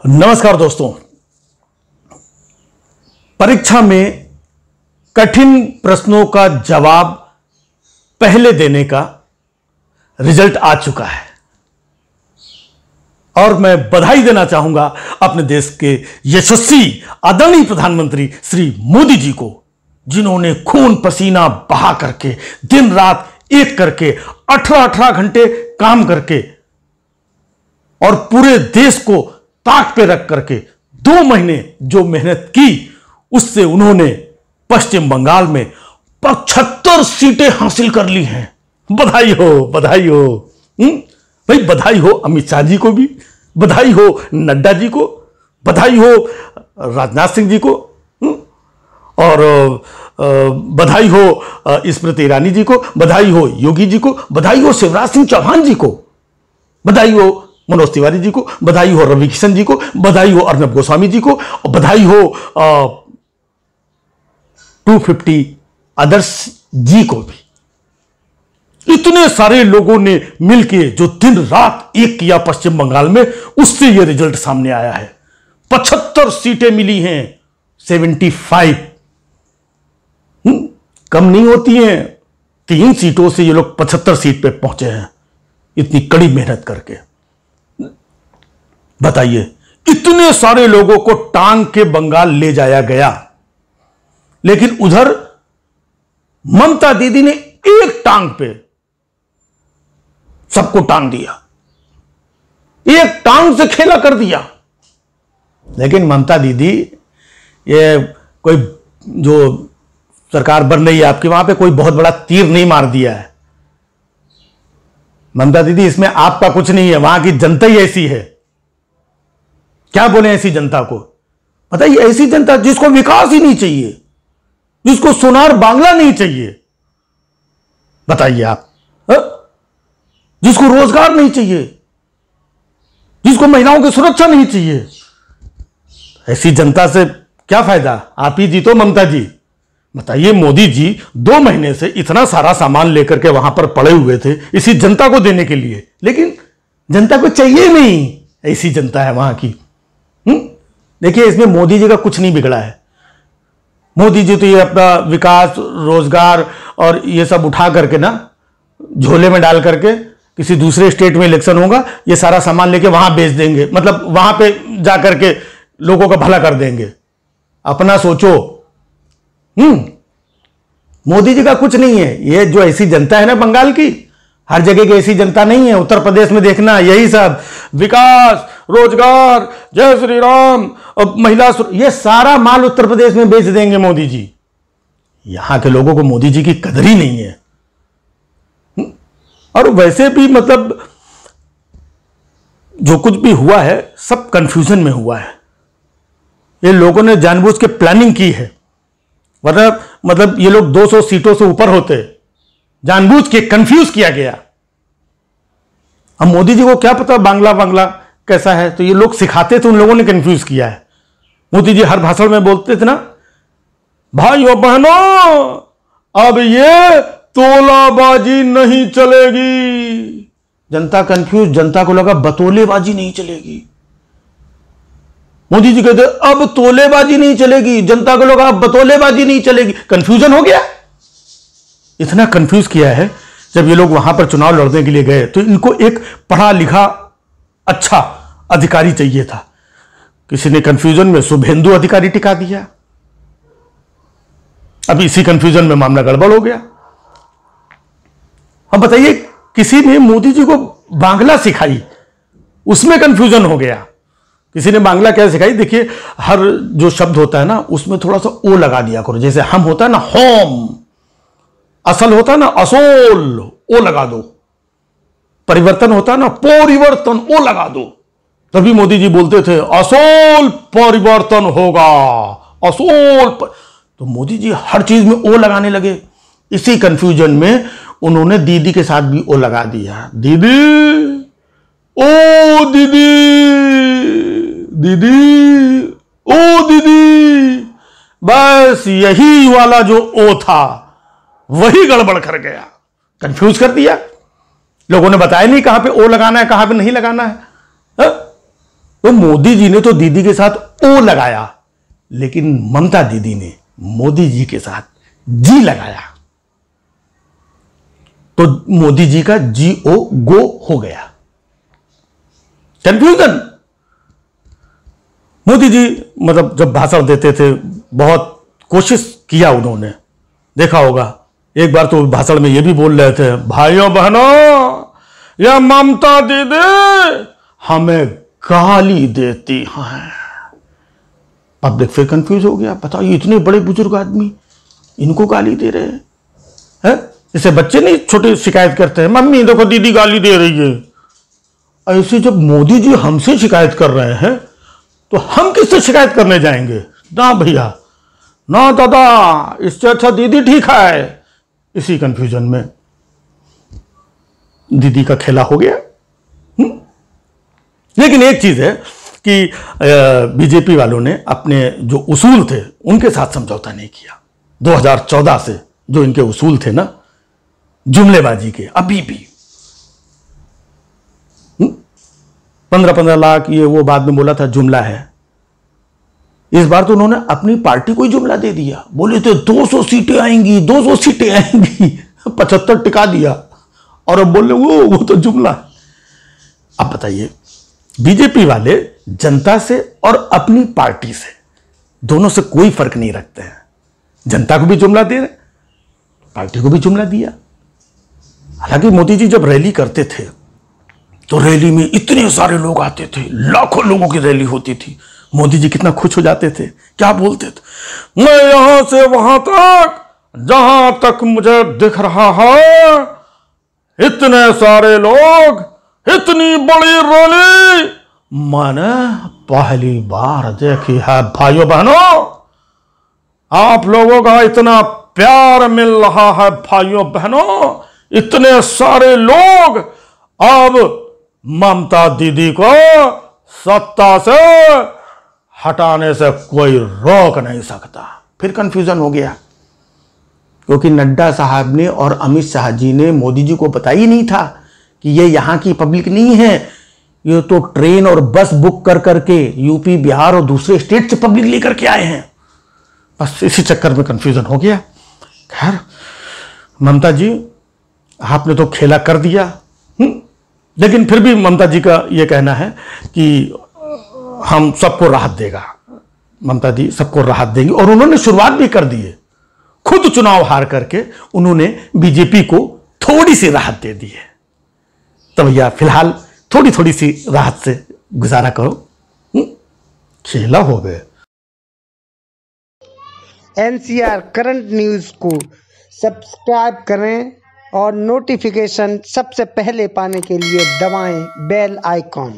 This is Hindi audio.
नमस्कार दोस्तों। परीक्षा में कठिन प्रश्नों का जवाब पहले देने का रिजल्ट आ चुका है और मैं बधाई देना चाहूंगा अपने देश के यशस्वी आदरणीय प्रधानमंत्री श्री मोदी जी को, जिन्होंने खून पसीना बहा करके दिन रात एक करके 18 घंटे काम करके और पूरे देश को ताक पे रख करके 2 महीने जो मेहनत की, उससे उन्होंने पश्चिम बंगाल में 75 सीटें हासिल कर ली हैं। बधाई हो, बधाई हो। भाई बधाई हो अमित शाह जी को भी, बधाई हो नड्डा जी को, बधाई हो राजनाथ सिंह जी को, और बधाई हो स्मृति ईरानी जी को, बधाई हो योगी जी को, बधाई हो शिवराज सिंह चौहान जी को, बधाई हो मनोज तिवारी जी को, बधाई हो रवि किशन जी को, बधाई हो अर्नब गोस्वामी जी को, और बधाई हो 250 अदर्स जी को भी। इतने सारे लोगों ने मिलकर जो दिन रात एक किया पश्चिम बंगाल में, उससे यह रिजल्ट सामने आया है। 75 सीटें मिली हैं, 75 कम नहीं होती हैं। 3 सीटों से ये लोग 75 सीट पे पहुंचे हैं, इतनी कड़ी मेहनत करके। बताइए, इतने सारे लोगों को टांग के बंगाल ले जाया गया, लेकिन उधर ममता दीदी ने एक टांग पे सबको टांग दिया, एक टांग से खेला कर दिया। लेकिन ममता दीदी, ये कोई जो सरकार बन रही है आपकी, वहां पे कोई बहुत बड़ा तीर नहीं मार दिया है। ममता दीदी, इसमें आपका कुछ नहीं है, वहां की जनता ही ऐसी है। क्या बोले ऐसी जनता को? बताइए, ऐसी जनता जिसको विकास ही नहीं चाहिए, जिसको सोनार बांग्ला नहीं चाहिए, बताइए आप, जिसको रोजगार नहीं चाहिए, जिसको महिलाओं की सुरक्षा नहीं चाहिए, ऐसी जनता से क्या फायदा? आप ही जीतो ममता जी। बताइए, मोदी जी 2 महीने से इतना सारा सामान लेकर के वहां पर पड़े हुए थे इसी जनता को देने के लिए, लेकिन जनता को चाहिए नहीं। ऐसी जनता है वहां की। देखिए, इसमें मोदी जी का कुछ नहीं बिगड़ा है। मोदी जी तो ये अपना विकास, रोजगार और ये सब उठा करके ना झोले में डाल करके, किसी दूसरे स्टेट में इलेक्शन होगा, ये सारा सामान लेके वहां बेच देंगे, मतलब वहां पे जाकर के लोगों का भला कर देंगे। अपना सोचो। मोदी जी का कुछ नहीं है। ये जो ऐसी जनता है ना बंगाल की, हर जगह की ऐसी जनता नहीं है। उत्तर प्रदेश में देखना, यही सब विकास, रोजगार, जय श्री राम, महिला, ये सारा माल उत्तर प्रदेश में बेच देंगे मोदी जी। यहां के लोगों को मोदी जी की कदर ही नहीं है। और वैसे भी मतलब जो कुछ भी हुआ है सब कंफ्यूजन में हुआ है। ये लोगों ने जानबूझ के प्लानिंग की है, वरना मतलब ये लोग 200 सीटों से ऊपर होते। जानबूझ के कंफ्यूज किया गया। अब मोदी जी को क्या पता बांग्ला कैसा है, तो ये लोग सिखाते थे, उन लोगों ने कंफ्यूज किया है। मोदी जी हर भाषण में बोलते थे ना, भाइयों बहनों, अब ये तोलाबाजी नहीं चलेगी। जनता कंफ्यूज, जनता को लगा बतौलेबाजी नहीं चलेगी। मोदी जी कहते अब तोलेबाजी नहीं चलेगी, जनता को लगा अब बतौलेबाजी नहीं चलेगी। कंफ्यूजन हो गया। इतना कंफ्यूज किया है। जब ये लोग वहां पर चुनाव लड़ने के लिए गए तो इनको एक पढ़ा लिखा अच्छा अधिकारी चाहिए था। किसी ने कंफ्यूजन में शुभेंदु अधिकारी टिका दिया। अब इसी कंफ्यूजन में मामला गड़बड़ हो गया। अब बताइए, किसी ने मोदी जी को बांग्ला सिखाई, उसमें कंफ्यूजन हो गया। किसी ने बांग्ला क्या सिखाई? देखिए, हर जो शब्द होता है ना, उसमें थोड़ा सा ओ लगा दिया करो। जैसे हम होता है ना होम, असल होता है ना असोल, ओ लगा दो। परिवर्तन होता है ना परिवर्तन, ओ लगा दो। तभी मोदी जी बोलते थे असोल परिवर्तन होगा, असोल तो मोदी जी हर चीज में ओ लगाने लगे। इसी कंफ्यूजन में उन्होंने दीदी के साथ भी ओ लगा दिया। दीदी, ओ दीदी, दीदी, ओ दीदी। बस यही वाला जो ओ था वही गड़बड़ कर गया, कंफ्यूज कर दिया। लोगों ने बताया नहीं कहां पे ओ लगाना है, कहां पे नहीं लगाना है। तो मोदी जी ने तो दीदी के साथ ओ लगाया, लेकिन ममता दीदी ने मोदी जी के साथ जी लगाया, तो मोदी जी का GO गो हो गया। कंफ्यूजन। मोदी जी मतलब जब भाषण देते थे बहुत कोशिश किया उन्होंने, देखा होगा एक बार तो भाषण में यह भी बोल रहे थे, भाइयों बहनों यह ममता दीदी हमें गाली देती हैं। पब्लिक फिर कंफ्यूज हो गया, बताइए इतने बड़े बुजुर्ग आदमी इनको गाली दे रहे हैं। जैसे बच्चे नहीं छोटे शिकायत करते हैं, मम्मी देखो दीदी गाली दे रही है। ऐसे जब मोदी जी हमसे शिकायत कर रहे हैं तो हम किससे शिकायत करने जाएंगे? ना भैया ना दादा, इससे अच्छा दीदी ठीक है। इसी कंफ्यूजन में दीदी का खेला हो गया। लेकिन एक चीज है कि बीजेपी वालों ने अपने जो उसूल थे उनके साथ समझौता नहीं किया। 2014 से जो इनके उसूल थे ना जुमलेबाजी के, अभी भी 15-15 लाख ये वो बाद में बोला था जुमला है। इस बार तो उन्होंने अपनी पार्टी को ही जुमला दे दिया, बोले थे 200 सीटें आएंगी 200 सीटें आएंगी, 75 टिका दिया और अब बोल रहे वो तो जुमला। अब बताइए बीजेपी वाले जनता से और अपनी पार्टी से दोनों से कोई फर्क नहीं रखते हैं। जनता को भी जुमला दे रहे, पार्टी को भी जुमला दिया। हालांकि मोदी जी जब रैली करते थे तो रैली में इतने सारे लोग आते थे, लाखों लोगों की रैली होती थी। मोदी जी कितना खुश हो जाते थे, क्या बोलते थे, मैं यहां से वहां तक जहां तक मुझे दिख रहा है इतने सारे लोग, इतनी बड़ी रैली मैंने पहली बार देखी है। भाइयों बहनों आप लोगों का इतना प्यार मिल रहा है, भाइयों बहनों इतने सारे लोग, अब ममता दीदी को सत्ता से हटाने से कोई रोक नहीं सकता। फिर कंफ्यूजन हो गया क्योंकि नड्डा साहब ने और अमित शाह जी ने मोदी जी को बताया ही नहीं था कि ये यहां की पब्लिक नहीं है, ये तो ट्रेन और बस बुक कर करके यूपी बिहार और दूसरे स्टेट से पब्लिक लेकर के आए हैं। बस इसी चक्कर में कंफ्यूजन हो गया। खैर ममता जी आपने तो खेला कर दिया, लेकिन फिर भी ममता जी का यह कहना है कि हम सबको राहत देगा, ममता जी सबको राहत देंगी। और उन्होंने शुरुआत भी कर दी है, खुद चुनाव हार करके उन्होंने बीजेपी को थोड़ी सी राहत दे दी है। तो भैया फिलहाल थोड़ी थोड़ी सी राहत से गुजारा करो, खेला हो गए। NCR करंट न्यूज को सब्सक्राइब करें और नोटिफिकेशन सबसे पहले पाने के लिए दबाएं बेल आइकॉन।